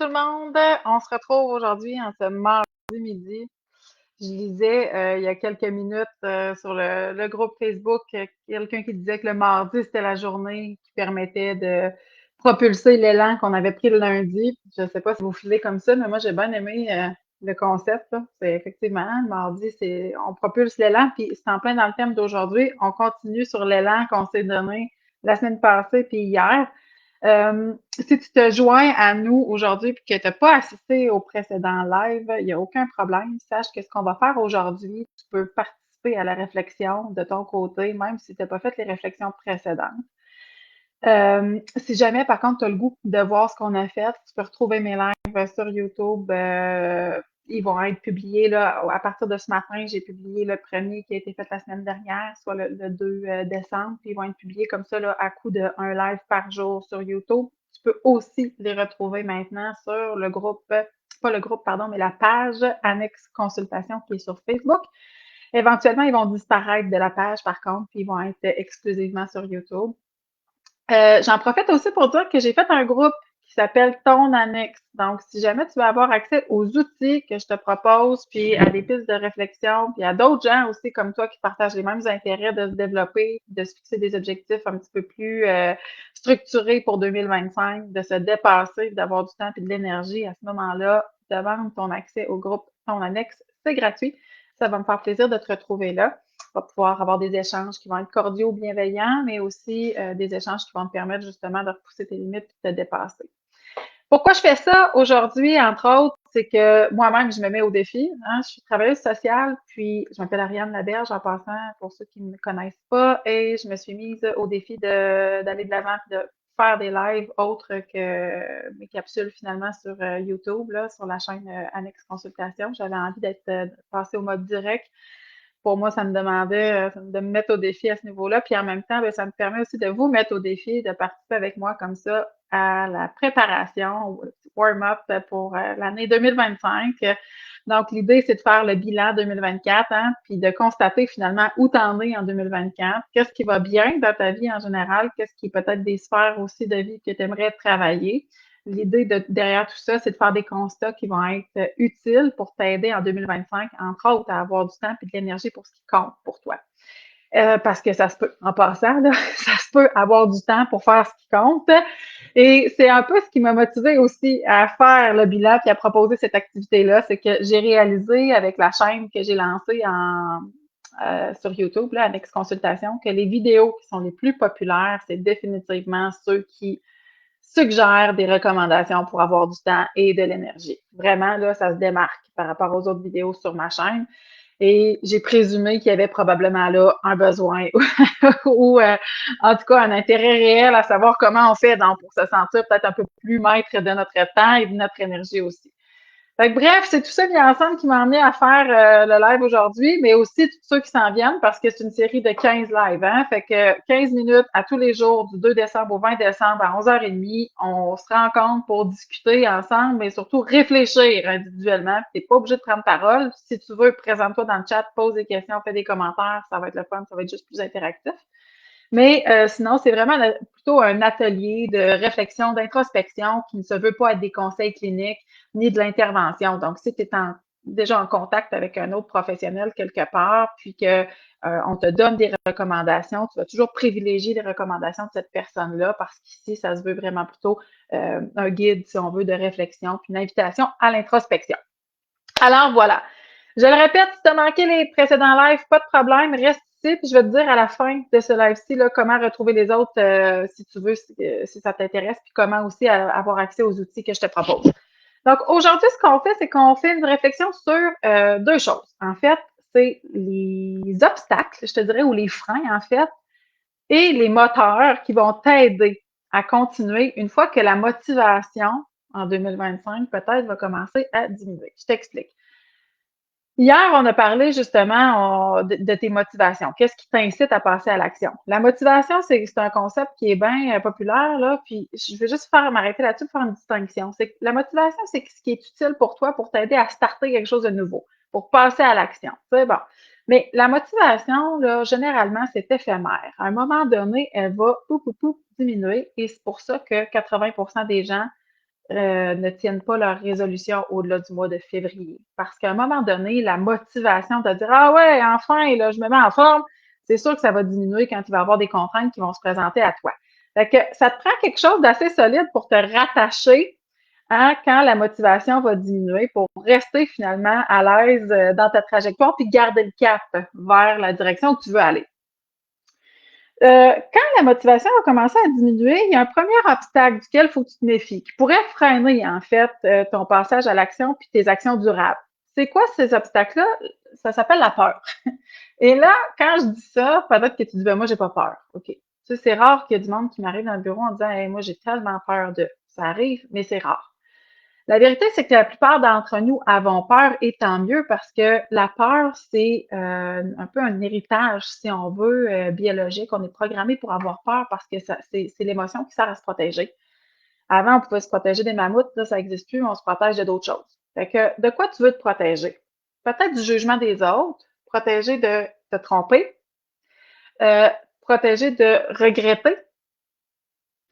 Tout le monde, on se retrouve aujourd'hui en ce mardi midi. Je lisais il y a quelques minutes sur le groupe Facebook quelqu'un qui disait que le mardi, c'était la journée qui permettait de propulser l'élan qu'on avait pris le lundi. Je ne sais pas si vous filez comme ça, mais moi j'ai bien aimé le concept, là. C'est effectivement, le mardi, on propulse l'élan, puis c'est en plein dans le thème d'aujourd'hui. On continue sur l'élan qu'on s'est donné la semaine passée puis hier. Si tu te joins à nous aujourd'hui et que tu n'as pas assisté au précédent live, il n'y a aucun problème. Sache que ce qu'on va faire aujourd'hui, tu peux participer à la réflexion de ton côté, même si tu n'as pas fait les réflexions précédentes. Si jamais, par contre, tu as le goût de voir ce qu'on a fait, tu peux retrouver mes lives sur YouTube. Ils vont être publiés là, à partir de ce matin. J'ai publié le premier qui a été fait la semaine dernière, soit le 2 décembre. Puis ils vont être publiés comme ça là, à coup de un live par jour sur YouTube. Tu peux aussi les retrouver maintenant sur le groupe, pas le groupe, pardon, mais la page Annexe Consultation qui est sur Facebook. Éventuellement, ils vont disparaître de la page, par contre, puis ils vont être exclusivement sur YouTube. J'en profite aussi pour dire que j'ai fait un groupe qui s'appelle Ton Annexe. Donc, si jamais tu veux avoir accès aux outils que je te propose, puis à des pistes de réflexion, puis à d'autres gens aussi comme toi qui partagent les mêmes intérêts de se développer, de se fixer des objectifs un petit peu plus structurés pour 2025, de se dépasser, d'avoir du temps et de l'énergie, à ce moment-là, demande ton accès au groupe Ton Annexe. C'est gratuit. Ça va me faire plaisir de te retrouver là. On va pouvoir avoir des échanges qui vont être cordiaux, bienveillants, mais aussi des échanges qui vont te permettre justement de repousser tes limites et de te dépasser. Pourquoi je fais ça aujourd'hui, entre autres, c'est que moi-même, je me mets au défi. Hein? Je suis travailleuse sociale, puis je m'appelle Ariane Laberge en passant, pour ceux qui ne me connaissent pas, et je me suis mise au défi d'aller de l'avant et de faire des lives autres que mes capsules finalement sur YouTube, là, sur la chaîne Annexe Consultation. J'avais envie d'être passée au mode direct. Pour moi, ça me demandait de me mettre au défi à ce niveau-là. Puis en même temps, ben, ça me permet aussi de vous mettre au défi, de participer avec moi comme ça à la préparation, au warm-up pour l'année 2025. Donc, l'idée, c'est de faire le bilan 2024, hein, puis de constater finalement où t'en es en 2024, qu'est-ce qui va bien dans ta vie en général, qu'est-ce qui est peut-être des sphères aussi de vie que tu aimerais travailler. L'idée derrière tout ça, c'est de faire des constats qui vont être utiles pour t'aider en 2025, entre autres, à avoir du temps et de l'énergie pour ce qui compte pour toi. Parce que ça se peut, en passant, là, ça se peut avoir du temps pour faire ce qui compte. Et c'est un peu ce qui m'a motivée aussi à faire le bilan puis à proposer cette activité-là, c'est que j'ai réalisé avec la chaîne que j'ai lancée sur YouTube, là, avec Consultation, que les vidéos qui sont les plus populaires, c'est définitivement ceux qui suggère des recommandations pour avoir du temps et de l'énergie. Vraiment, là, ça se démarque par rapport aux autres vidéos sur ma chaîne. Et j'ai présumé qu'il y avait probablement là un besoin ou en tout cas un intérêt réel à savoir comment on fait donc pour se sentir peut-être un peu plus maître de notre temps et de notre énergie aussi. Fait que bref, c'est tout ça mis ensemble qui m'a amené à faire le live aujourd'hui, mais aussi tous ceux qui s'en viennent parce que c'est une série de 15 lives. Hein? Fait que 15 minutes à tous les jours du 2 décembre au 20 décembre à 11h30, on se rencontre pour discuter ensemble, mais surtout réfléchir individuellement. Tu n'es pas obligé de prendre parole. Si tu veux, présente-toi dans le chat, pose des questions, fais des commentaires, ça va être le fun, ça va être juste plus interactif. Mais sinon, c'est vraiment plutôt un atelier de réflexion, d'introspection qui ne se veut pas être des conseils cliniques ni de l'intervention. Donc, si tu es déjà en contact avec un autre professionnel quelque part, puis que on te donne des recommandations, tu vas toujours privilégier les recommandations de cette personne-là parce qu'ici, ça se veut vraiment plutôt un guide, si on veut, de réflexion, puis une invitation à l'introspection. Alors voilà. Je le répète, si tu as manqué les précédents lives, pas de problème, reste ici, puis je vais te dire à la fin de ce live-ci là, comment retrouver les autres si tu veux, si ça t'intéresse, puis comment aussi avoir accès aux outils que je te propose. Donc aujourd'hui, ce qu'on fait, c'est qu'on fait une réflexion sur deux choses. En fait, c'est les obstacles, je te dirais, ou les freins, en fait, et les moteurs qui vont t'aider à continuer une fois que la motivation en 2025 peut-être va commencer à diminuer. Je t'explique. Hier, on a parlé justement de tes motivations. Qu'est-ce qui t'incite à passer à l'action? La motivation, c'est un concept qui est bien populaire, là, puis je vais juste m'arrêter là-dessus pour faire une distinction. C'est que la motivation, c'est ce qui est utile pour toi pour t'aider à starter quelque chose de nouveau, pour passer à l'action. C'est bon. Mais la motivation, là, généralement, c'est éphémère. À un moment donné, elle va diminuer et c'est pour ça que 80% des gens ne tiennent pas leur résolution au-delà du mois de février. Parce qu'à un moment donné, la motivation de dire ah ouais, enfin, là, je me mets en forme, c'est sûr que ça va diminuer quand il va y avoir des contraintes qui vont se présenter à toi. Fait que ça te prend quelque chose d'assez solide pour te rattacher quand la motivation va diminuer pour rester finalement à l'aise dans ta trajectoire puis garder le cap vers la direction que tu veux aller. Quand la motivation va commencer à diminuer, il y a un premier obstacle duquel il faut que tu te méfies, qui pourrait freiner en fait ton passage à l'action puis tes actions durables. C'est quoi ces obstacles-là? Ça s'appelle la peur. Et là, quand je dis ça, peut-être que tu dis, ben moi, j'ai pas peur. OK. Tu sais, c'est rare qu'il y ait du monde qui m'arrive dans le bureau en disant, hey, moi, j'ai tellement peur de. Ça arrive, mais c'est rare. La vérité, c'est que la plupart d'entre nous avons peur et tant mieux parce que la peur, c'est un peu un héritage, si on veut, biologique. On est programmé pour avoir peur parce que c'est l'émotion qui sert à se protéger. Avant, on pouvait se protéger des mammouths, là, ça n'existe plus, on se protège de d'autres choses. Fait que, de quoi tu veux te protéger? Peut-être du jugement des autres, protéger de te tromper, euh, protéger de regretter.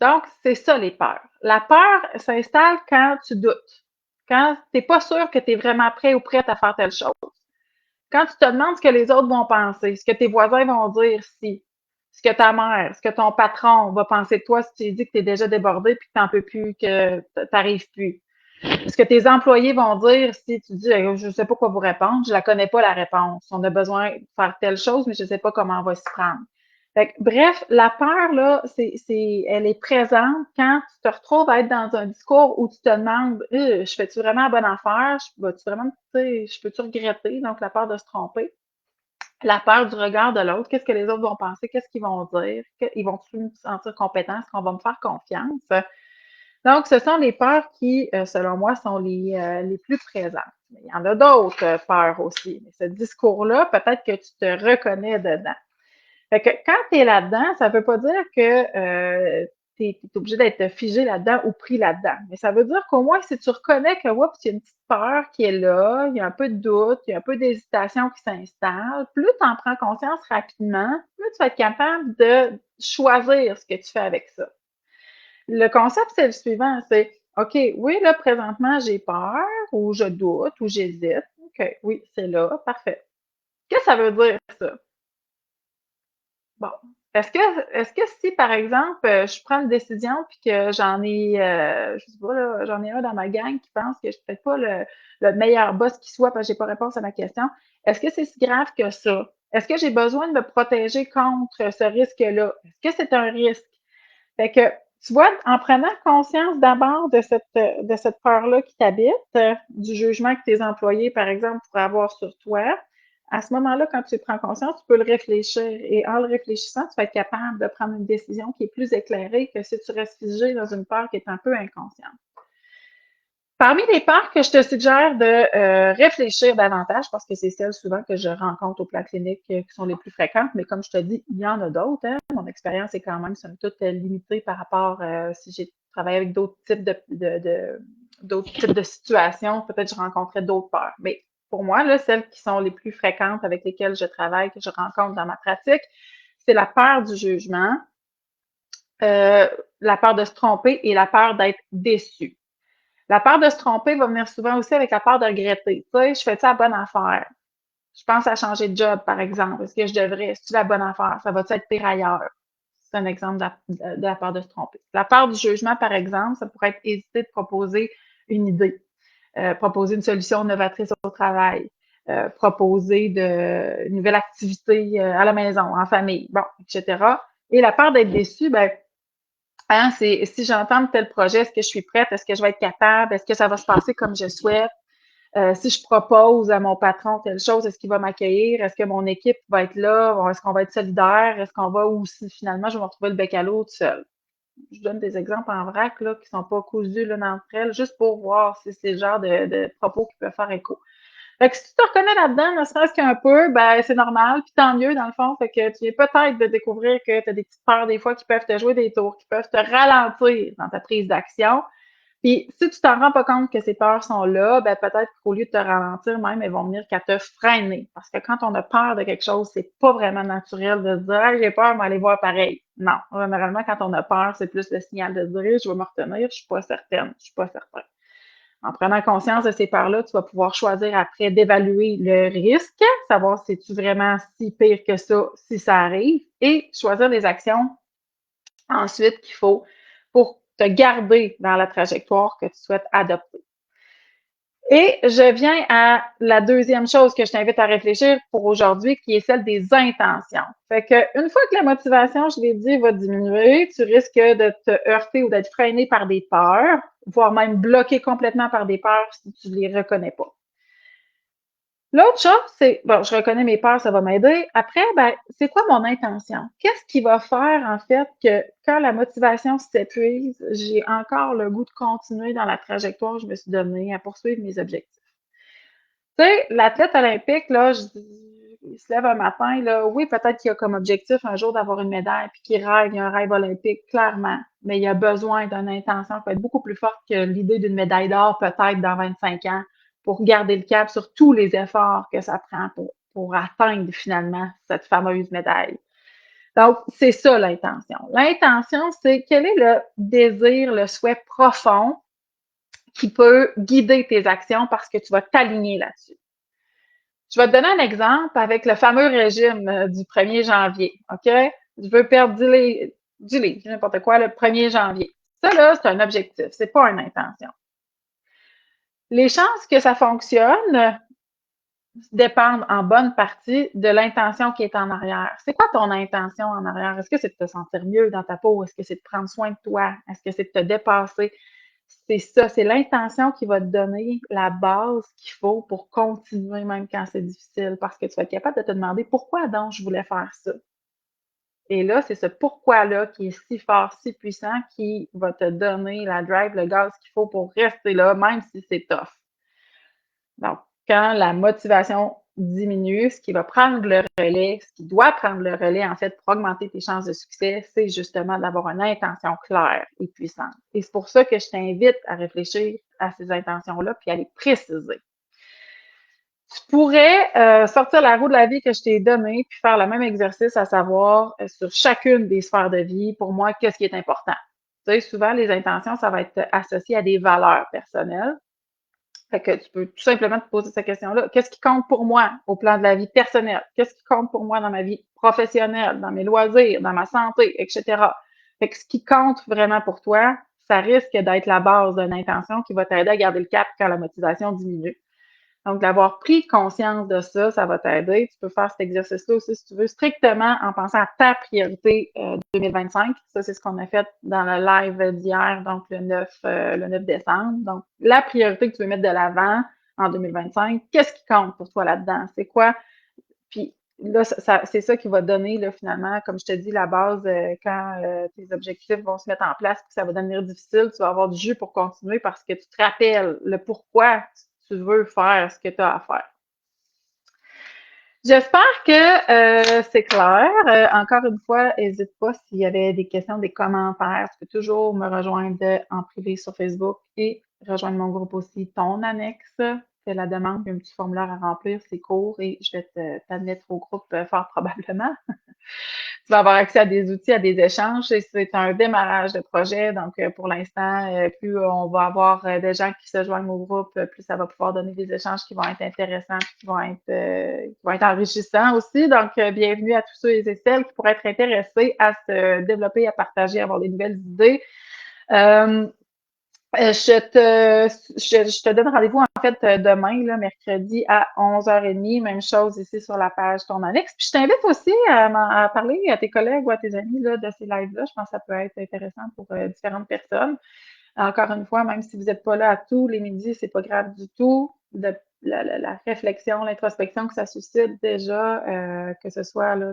Donc, c'est ça les peurs. La peur s'installe quand tu doutes, quand tu n'es pas sûr que tu es vraiment prêt ou prête à faire telle chose. Quand tu te demandes ce que les autres vont penser, ce que tes voisins vont dire si, ce que ta mère, ce que ton patron va penser de toi si tu dis que tu es déjà débordé puis que tu n'en peux plus, que tu n'arrives plus. Ce que tes employés vont dire si tu dis je ne sais pas quoi vous répondre, je la connais pas la réponse. On a besoin de faire telle chose, mais je ne sais pas comment on va s'y prendre. Fait que, bref, la peur, là, elle est présente quand tu te retrouves à être dans un discours où tu te demandes je fais-tu vraiment la bonne affaire? Vas-tu vraiment, tu sais, je peux-tu regretter? Donc, la peur de se tromper. La peur du regard de l'autre. Qu'est-ce que les autres vont penser? Qu'est-ce qu'ils vont dire? Ils vont-tu me sentir compétent? Est-ce qu'on va me faire confiance? Donc, ce sont les peurs qui, selon moi, sont les plus présentes. Mais il y en a d'autres peurs aussi. Mais ce discours-là, peut-être que tu te reconnais dedans. Fait que quand tu es là-dedans, ça veut pas dire que tu es obligé d'être figé là-dedans ou pris là-dedans. Mais ça veut dire qu'au moins, si tu reconnais que oups, il y a une petite peur qui est là, il y a un peu de doute, il y a un peu d'hésitation qui s'installe, plus tu en prends conscience rapidement, plus tu vas être capable de choisir ce que tu fais avec ça. Le concept, c'est le suivant, c'est OK, oui, là, présentement, j'ai peur, ou je doute, ou j'hésite. OK, oui, c'est là, parfait. Qu'est-ce que ça veut dire, ça? Bon. Est-ce que si, par exemple, je prends une décision puis que je sais pas, là, j'en ai un dans ma gang qui pense que je suis peut-être pas le meilleur boss qui soit parce que j'ai pas réponse à ma question, est-ce que c'est si grave que ça? Est-ce que j'ai besoin de me protéger contre ce risque-là? Est-ce que c'est un risque? Fait que, tu vois, en prenant conscience d'abord de cette peur-là qui t'habite, du jugement que tes employés, par exemple, pourraient avoir sur toi, à ce moment-là, quand tu prends conscience, tu peux le réfléchir. Et en le réfléchissant, tu vas être capable de prendre une décision qui est plus éclairée que si tu restes figé dans une peur qui est un peu inconsciente. Parmi les peurs que je te suggère de réfléchir davantage, parce que c'est celles souvent que je rencontre au plan clinique qui sont les plus fréquentes, mais comme je te dis, il y en a d'autres. Hein. Mon expérience est quand même, somme toute, limitée par rapport si j'ai travaillé avec d'autres types d'autres types de situations, peut-être que je rencontrais d'autres peurs. Mais pour moi, là, celles qui sont les plus fréquentes avec lesquelles je travaille, que je rencontre dans ma pratique, c'est la peur du jugement, euh, la peur de se tromper et la peur d'être déçu. La peur de se tromper va venir souvent aussi avec la peur de regretter. Tu sais, je fais ça la bonne affaire. Je pense à changer de job, par exemple. Est-ce que je devrais? Est-ce que la bonne affaire? Ça va-tu être pire ailleurs? C'est un exemple de la peur de se tromper. La peur du jugement, par exemple, ça pourrait être hésiter de proposer une idée, proposer une solution novatrice au travail, proposer une nouvelle activité à la maison, en famille, bon, etc. Et la peur d'être déçu, ben, hein, c'est si j'entame tel projet, est-ce que je suis prête? Est-ce que je vais être capable? Est-ce que ça va se passer comme je souhaite? Si je propose à mon patron telle chose, est-ce qu'il va m'accueillir? Est-ce que mon équipe va être là? Est-ce qu'on va être solidaire? Est-ce qu'on va ou si finalement je vais me retrouver le bec à l'eau tout seul? Je donne des exemples en vrac là, qui sont pas cousus l'une entre elles, juste pour voir si c'est le genre de propos qui peuvent faire écho. Fait que si tu te reconnais là-dedans, ne serait-ce qu'un peu, ben c'est normal, puis tant mieux dans le fond. Fait que tu viens peut-être de découvrir que tu as des petites peurs des fois qui peuvent te jouer des tours, qui peuvent te ralentir dans ta prise d'action. Puis si tu t'en rends pas compte que ces peurs sont là, ben peut-être qu'au lieu de te ralentir même, elles vont venir qu'à te freiner. Parce que quand on a peur de quelque chose, c'est pas vraiment naturel de se dire hey, j'ai peur, mais aller voir pareil. Non. Généralement, quand on a peur, c'est plus le signal de dire, je vais me retenir, je suis pas certaine, je suis pas certain. En prenant conscience de ces peurs-là, tu vas pouvoir choisir après d'évaluer le risque, savoir si c'est vraiment si pire que ça, si ça arrive, et choisir les actions ensuite qu'il faut pour te garder dans la trajectoire que tu souhaites adopter. Et je viens à la deuxième chose que je t'invite à réfléchir pour aujourd'hui, qui est celle des intentions. Fait que une fois que la motivation, je l'ai dit, va diminuer, tu risques de te heurter ou d'être freiné par des peurs, voire même bloqué complètement par des peurs si tu les reconnais pas. L'autre chose, c'est, bon, je reconnais mes peurs, ça va m'aider. Après, ben, c'est quoi mon intention? Qu'est-ce qui va faire, en fait, que quand la motivation s'épuise, j'ai encore le goût de continuer dans la trajectoire que je me suis donnée à poursuivre mes objectifs? Tu sais, l'athlète olympique, là, il se lève un matin, là, oui, peut-être qu'il a comme objectif un jour d'avoir une médaille, puis qu'il rêve, il a un rêve olympique, clairement, mais il a besoin d'une intention qui peut être beaucoup plus forte que l'idée d'une médaille d'or, peut-être dans 25 ans, pour garder le cap sur tous les efforts que ça prend pour atteindre finalement cette fameuse médaille. Donc, c'est ça l'intention. L'intention, c'est quel est le désir, le souhait profond qui peut guider tes actions parce que tu vas t'aligner là-dessus. Je vais te donner un exemple avec le fameux régime du 1er janvier. OK? Je veux perdre 10 livres, n'importe quoi, le 1er janvier. Ça, là, c'est un objectif, c'est pas une intention. Les chances que ça fonctionne dépendent en bonne partie de l'intention qui est en arrière. C'est quoi ton intention en arrière? Est-ce que c'est de te sentir mieux dans ta peau? Est-ce que c'est de prendre soin de toi? Est-ce que c'est de te dépasser? C'est ça, c'est l'intention qui va te donner la base qu'il faut pour continuer même quand c'est difficile, parce que tu vas être capable de te demander pourquoi donc je voulais faire ça. Et là, c'est ce pourquoi-là qui est si fort, si puissant, qui va te donner la drive, le gaz qu'il faut pour rester là, même si c'est tough. Donc, quand la motivation diminue, ce qui va prendre le relais, ce qui doit prendre le relais, en fait, pour augmenter tes chances de succès, c'est justement d'avoir une intention claire et puissante. Et c'est pour ça que je t'invite à réfléchir à ces intentions-là puis à les préciser. Tu pourrais sortir la roue de la vie que je t'ai donnée puis faire le même exercice, à savoir sur chacune des sphères de vie, pour moi, qu'est-ce qui est important. Tu sais, souvent, les intentions, ça va être associé à des valeurs personnelles. Fait que tu peux tout simplement te poser cette question-là. Qu'est-ce qui compte pour moi au plan de la vie personnelle? Qu'est-ce qui compte pour moi dans ma vie professionnelle, dans mes loisirs, dans ma santé, etc. Fait que ce qui compte vraiment pour toi, ça risque d'être la base d'une intention qui va t'aider à garder le cap quand la motivation diminue. Donc, d'avoir pris conscience de ça, ça va t'aider. Tu peux faire cet exercice-là aussi si tu veux, strictement en pensant à ta priorité 2025. Ça, c'est ce qu'on a fait dans le live d'hier, donc le 9 décembre. Donc, la priorité que tu veux mettre de l'avant en 2025, qu'est-ce qui compte pour toi là-dedans? C'est quoi? Puis là, c'est ça qui va donner, là, finalement, comme je te dis, la base quand tes objectifs vont se mettre en place, puis ça va devenir difficile, tu vas avoir du jus pour continuer parce que tu te rappelles le pourquoi tu veux faire ce que tu as à faire. J'espère que c'est clair. Encore une fois, n'hésite pas s'il y avait des questions, des commentaires. Tu peux toujours me rejoindre en privé sur Facebook et rejoindre mon groupe aussi, ton annexe. Fais la demande, il y a un petit formulaire à remplir, c'est court et je vais t'admettre au groupe fort probablement. Tu vas avoir accès à des outils, à des échanges. Et c'est un démarrage de projet. Donc, pour l'instant, plus on va avoir des gens qui se joignent au groupe, plus ça va pouvoir donner des échanges qui vont être intéressants, qui vont être enrichissants aussi. Donc, bienvenue à tous ceux et celles qui pourraient être intéressés à se développer, à partager, à avoir des nouvelles idées. Je te donne rendez-vous en fait demain, là, mercredi à 11h30. Même chose ici sur la page Ton Annexe. Puis je t'invite aussi à parler à tes collègues ou à tes amis là, de ces lives-là. Je pense que ça peut être intéressant pour différentes personnes. Encore une fois, même si vous n'êtes pas là à tous les midis, c'est pas grave du tout. La réflexion, l'introspection que ça suscite déjà, que ce soit là,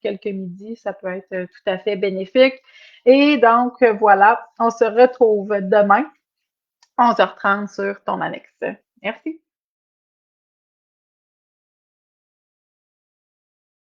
quelques midis, ça peut être tout à fait bénéfique. Et donc, voilà, on se retrouve demain, 11h30 sur ton annexe. Merci.